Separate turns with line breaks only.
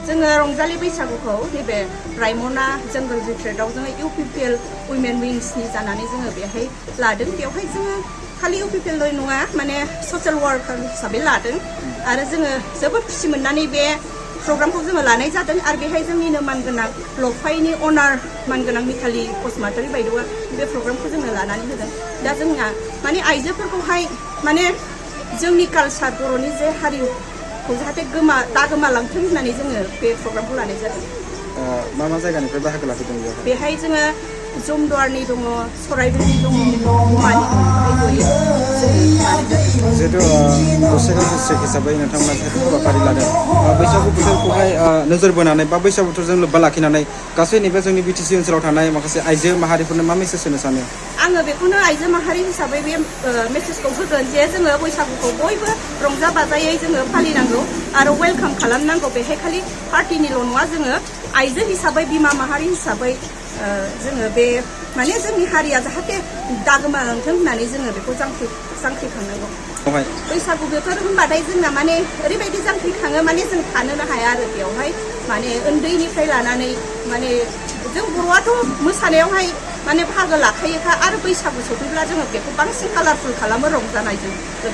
जोङो रंजालि बैसागुखौ नैबे रायमना जंगल रिट्रिटआव जोङो UPPL उइमेन विंसनि जानानै जोङो बेहाय लादों। बेवहाय जोङो खालि UPPL नङा माने ससियेल वार्कार हिसाबै लादों आरो जोङो जोबोद खुसि मोननानै बे प्रग्रामखौ जोङो लानाय जादों आरो बेहाय जोंनिनो मानगोनां लफाइनि अनार मानगोनां मिताली बसुमतारी बायद'आ बे प्रग्रामखौ जोङो लानानै होदों। दा जोंना माने आइजोफोरखौहाय माने जोंनि कालचार बर'नि जे हारिखौ जाहाथे दा गोमालांथों होननानै जोङो बे प्रग्रामखौ लानाय जादों।
मा मा जायगानिफ्राय बाहागो लाफैदों
बेहाय जोङो जमदुवारनि दङ, सराइबिलनि दङ, बङाइगावनि दङ,
जिहेतु गसाइगाव डिस्ट्रिक्ट हिसाबै नोंथांमोना जिहेतु हाबाफारि लादों बैसागु बोथोरखौहाय नोजोर बोनानै बा बैसागु बोथोरजों लोब्बा लाखिनानै गासै नैबे जोंनि BTC ओनसोलाव थानाय माखासे आइजो माहारिफोरनो मा मेसेज होनो सानो?
आङो बेखौनो आइजो माहारि हिसाबै बे मेसेजखौ होगोन जे जोङो बैसागुखौ बयबो रंजा बाजायै जोङो फालिनांगौ आरो वेलकाम खालामनांगौ। बेहाय खालि पार्टिनिल' नङा, जोङो आइजो हिसाबै बिमा माहारि हिसाबै जोङो बे माने जोंनि हारिया जाहाथे दागोमालांथों होननानै जोङो बेखौ जांख्रिखांनांगौ। बैसागु बोथोर होनबाथाय जोंना माने ओरैबायदि जांख्रिखाङो माने जों थानोनो हाया आरो बेवहाय माने उन्दैनिफ्राय लानानै माने जों बर'आथ' मोसानायावहाय माने बाहागो लाखायोखा आरो बैसागु सफैब्ला जोङो बेखौ बांसिन कालारफुल खालामो रंजानायजों।